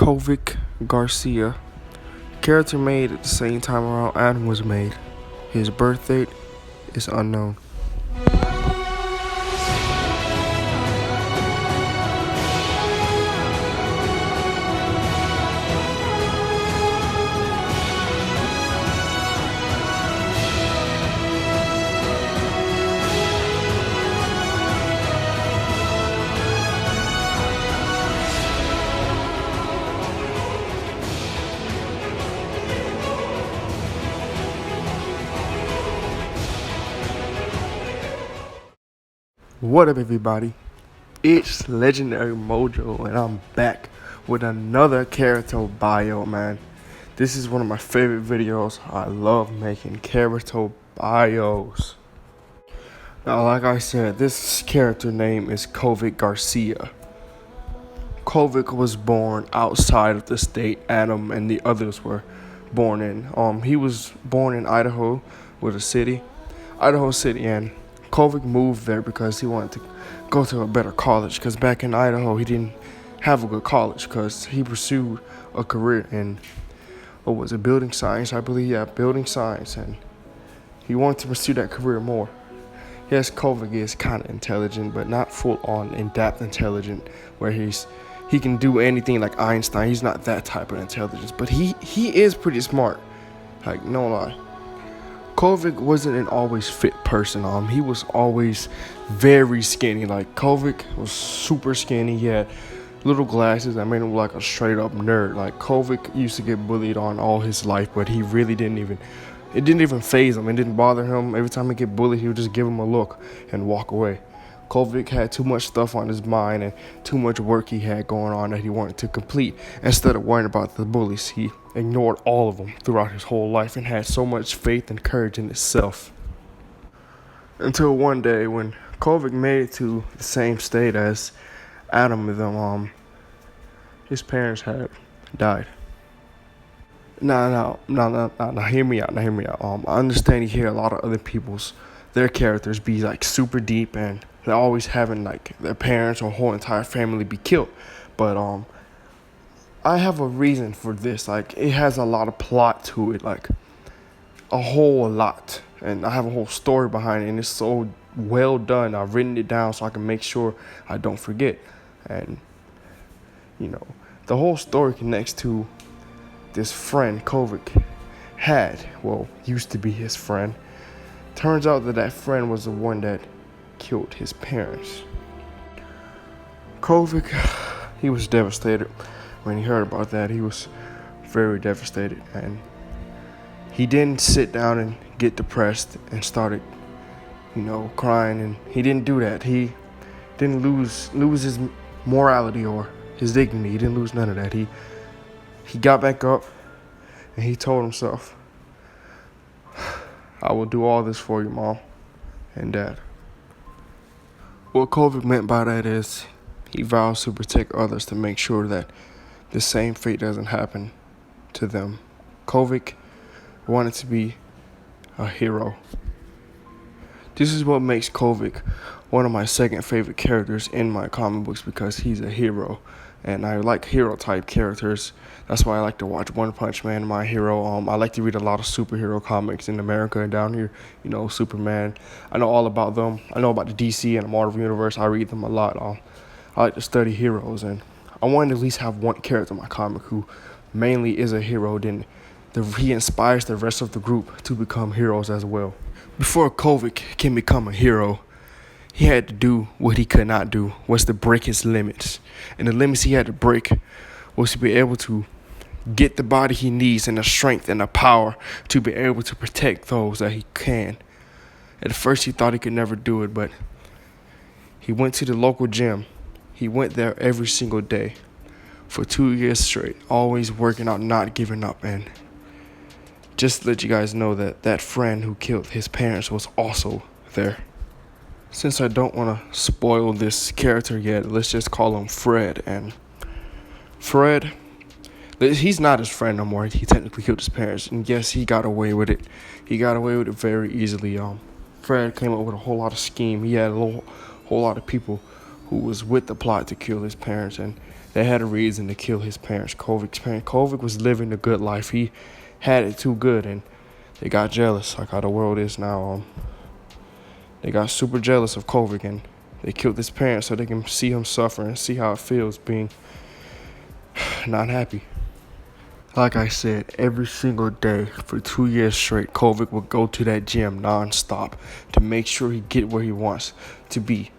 Cohvict Garcia, character made at the same time around Adam was made. His birth date is unknown. What up, everybody? It's legendary Mojo, and I'm back with another character bio, man. This is one of my favorite videos. I love making character bios. Now, like I said, this character name is Cohvict Garcia. Cohvict was born outside of the state Adam and the others were born in. He was born in Idaho, Idaho City, and Cohvict moved there because he wanted to go to a better college, because back in Idaho he didn't have a good college because he pursued a career in, building science, I believe. Yeah, building science, and he wanted to pursue that career more. Yes, Cohvict is kind of intelligent, but not full-on in-depth intelligent where he can do anything like Einstein. He's not that type of intelligence, but he is pretty smart, like, no lie. Cohvict wasn't an always fit person. He was always very skinny. Like, Cohvict was super skinny. He had little glasses that made him look like a straight up nerd. Like, Cohvict used to get bullied on all his life, but he really it didn't even faze him. It didn't bother him. Every time he get bullied, he would just give him a look and walk away. Cohvict had too much stuff on his mind and too much work he had going on that he wanted to complete. Instead of worrying about the bullies, he ignored all of them throughout his whole life and had so much faith and courage in himself. Until one day when Cohvict made it to the same state as Adam and them, his parents had died. Now, hear me out. I understand you hear a lot of other their characters be like super deep and they're always having like their parents or whole entire family be killed. But I have a reason for this. Like, it has a lot of plot to it, like a whole lot. And I have a whole story behind it, and it's so well done. I've written it down so I can make sure I don't forget. And, the whole story connects to this friend Cohvict used to be his friend. Turns out that friend was the one that killed his parents. Cohvict, he was devastated when he heard about that. He was very devastated, and he didn't sit down and get depressed and started, crying, and he didn't do that. He didn't lose his morality or his dignity. He didn't lose none of that. He got back up and he told himself, I will do all this for you, Mom and Dad. What Cohvict meant by that is he vows to protect others to make sure that the same fate doesn't happen to them. Cohvict wanted to be a hero. This is what makes Cohvict one of my second favorite characters in my comic books, because he's a hero. And I like hero type characters. That's why I like to watch One Punch Man, my hero. I like to read a lot of superhero comics in America and down here. Superman. I know all about them. I know about the DC and the Marvel Universe. I read them a lot. I like to study heroes, and I wanted to at least have one character in my comic who mainly is a hero. Then he inspires the rest of the group to become heroes as well. Before Cohvict can become a hero, he had to do what he could not do, was to break his limits. And the limits he had to break was to be able to get the body he needs and the strength and the power to be able to protect those that he can. At first he thought he could never do it, but he went to the local gym. He went there every single day for 2 years straight, always working out, not giving up. And just to let you guys know that friend who killed his parents was also there. Since I don't want to spoil this character yet, let's just call him Fred. And Fred, he's not his friend no more. He technically killed his parents, and yes, he got away with it. He got away with it very easily. Fred came up with a whole lot of scheme. He had a whole lot of people who was with the plot to kill his parents, and They had a reason to kill his parents, Cohvict's parents. Cohvict was living a good life. He had it too good, and they got jealous, like how the world is now. They got super jealous of Cohvict, and they killed his parents so they can see him suffer and see how it feels being not happy. Like I said, every single day for 2 years straight, Cohvict would go to that gym nonstop to make sure he get where he wants to be.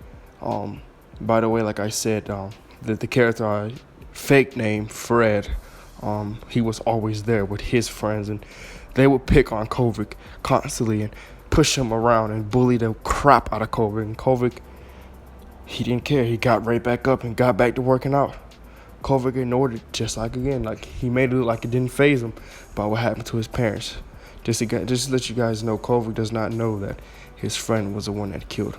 By the way, like I said, the character fake name Fred, he was always there with his friends, and they would pick on Cohvict constantly and push him around and bully the crap out of Cohvict. And Cohvict, he didn't care. He got right back up and got back to working out. Cohvict ignored it just like he made it look like it didn't faze him about what happened to his parents. Just to let you guys know, Cohvict does not know that his friend was the one that killed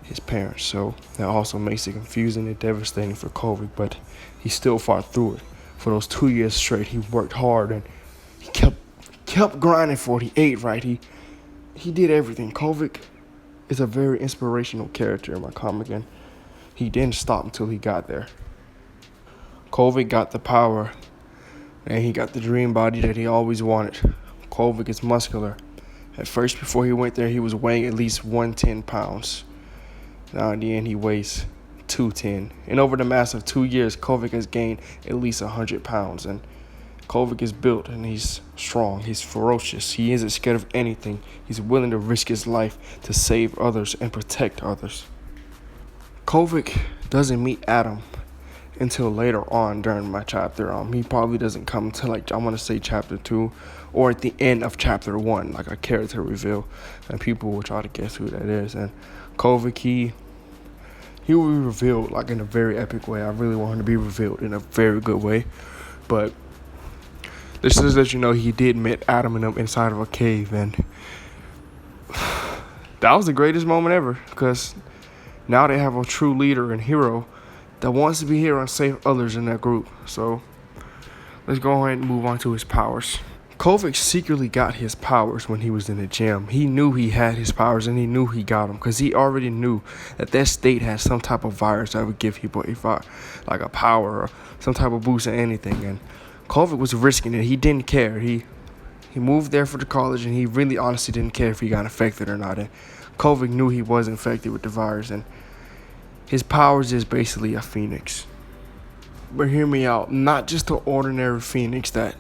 his parents. So that also makes it confusing and devastating for Cohvict, but he still fought through it. For those 2 years straight, he worked hard and he kept grinding for it. He ate right. He did everything. Cohvict is a very inspirational character in my comic, and he didn't stop until he got there. Cohvict got the power, and he got the dream body that he always wanted. Cohvict is muscular. At first, before he went there, he was weighing at least 110 pounds. Now in the end, he weighs 210. And over the mass of 2 years, Cohvict has gained at least 100 pounds. And Cohvict is built, and he's strong. He's ferocious. He isn't scared of anything. He's willing to risk his life to save others and protect others. Cohvict doesn't meet Adam until later on during my chapter. He probably doesn't come until, like, I want to say chapter 2 or at the end of chapter 1, like a character reveal, and people will try to guess who that is. And Cohvict, he will be revealed like in a very epic way. I really want him to be revealed in a very good way. But this is let you know he did meet Adam and them inside of a cave, and that was the greatest moment ever, because now they have a true leader and hero that wants to be here and save others in that group. So let's go ahead and move on to his powers. Cohvict secretly got his powers when he was in the gym. He knew he had his powers, and he knew he got them because he already knew that state had some type of virus that would give people like a power or some type of boost or anything. And Cohvict was risking it. He didn't care. He moved there for the college, and he really honestly didn't care if he got infected or not. And Cohvict knew he was infected with the virus, and his powers is basically a phoenix. But hear me out, not just the ordinary phoenix that,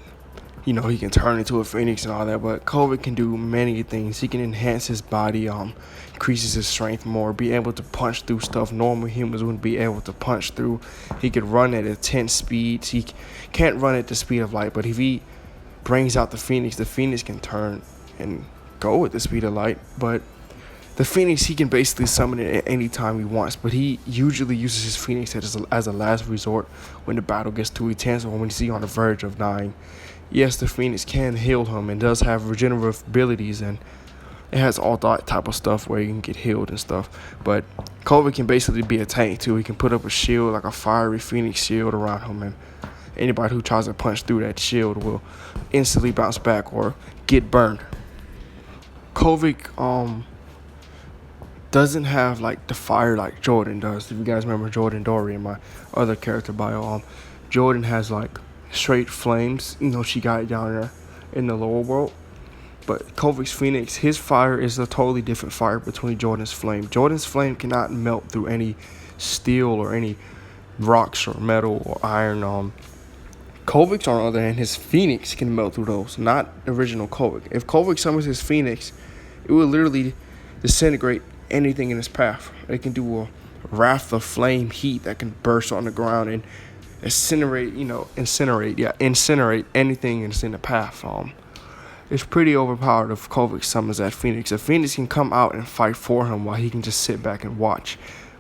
he can turn into a phoenix and all that, but Cohvict can do many things. He can enhance his body, increases his strength more, be able to punch through stuff normal humans wouldn't be able to punch through. He could run at intense speeds. He can't run at the speed of light, but if he brings out the phoenix can turn and go at the speed of light. But the phoenix, he can basically summon it at any time he wants, but he usually uses his phoenix as a last resort when the battle gets too intense or when he's on the verge of dying. Yes, the phoenix can heal him and does have regenerative abilities, and it has all that type of stuff where you can get healed and stuff. But Cohvict can basically be a tank too. He can put up a shield, like a fiery phoenix shield around him, and anybody who tries to punch through that shield will instantly bounce back or get burned. Cohvict doesn't have like the fire like Jordan does. If you guys remember Jordan Dory in my other character bio, Jordan has like straight flames. She got it down there in the lower world. But Cohvict's phoenix, his fire is a totally different fire between Jordan's flame. Jordan's flame cannot melt through any steel or any rocks or metal or iron. Cohvict's, on the other hand, his phoenix can melt through those, not original Cohvict. If Cohvict summons his phoenix, it will literally disintegrate anything in its path. It can do a raft of flame heat that can burst on the ground and incinerate anything that's in the path. It's pretty overpowered if Cohvict summons that phoenix. A phoenix can come out and fight for him while he can just sit back and watch.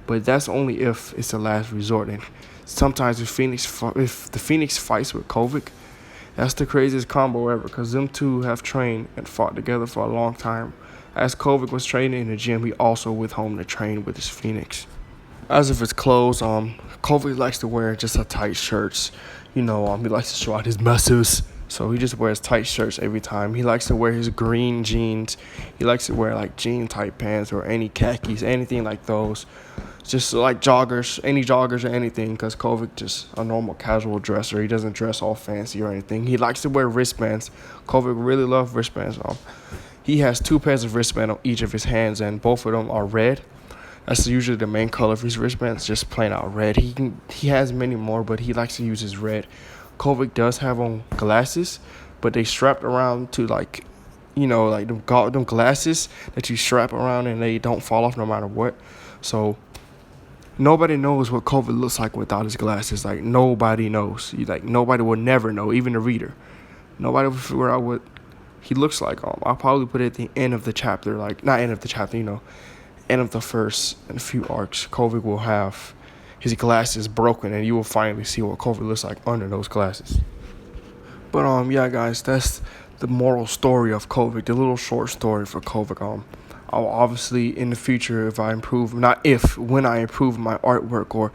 But that's only if it's the last resort. And sometimes if the phoenix fights with Cohvict, that's the craziest combo ever, because them two have trained and fought together for a long time. As Cohvict was training in the gym, he also went home to train with his phoenix. As of his clothes, Cohvict likes to wear just a tight shirts. He likes to show out his muscles, so he just wears tight shirts every time. He likes to wear his green jeans. He likes to wear like jean type pants or any khakis, anything like those, just like joggers, any joggers or anything, because Cohvict just a normal casual dresser. He doesn't dress all fancy or anything. He likes to wear wristbands. Cohvict really loves wristbands. He has 2 pairs of wristbands on each of his hands, and both of them are red. That's usually the main color of his wristbands, just plain out red. He has many more, but he likes to use his red. Cohvict does have on glasses, but they strapped around to like, like them glasses that you strap around and they don't fall off no matter what. So nobody knows what Cohvict looks like without his glasses. Like nobody knows. Nobody will never know, even the reader. Nobody will figure out what he looks like. I'll probably put it at the end of the chapter, like not end of the chapter, end of the first and a few arcs. Cohvict will have his glasses broken, and you will finally see what Cohvict looks like under those glasses. But yeah, guys, that's the moral story of Cohvict, the little short story for Cohvict. I'll obviously in the future, when I improve my artwork, or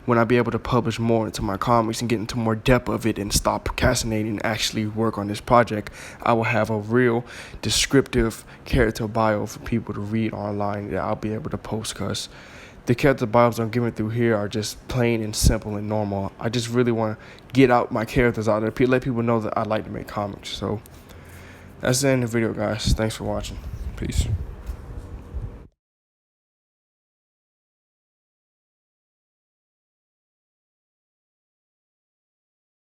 when I be able to publish more into my comics and get into more depth of it and stop procrastinating and actually work on this project, I will have a real descriptive character bio for people to read online that I'll be able to post, because the character bios I'm giving through here are just plain and simple and normal. I just really want to get out my characters out there, let people know that I like to make comics. So that's the end of the video, guys. Thanks for watching. Peace.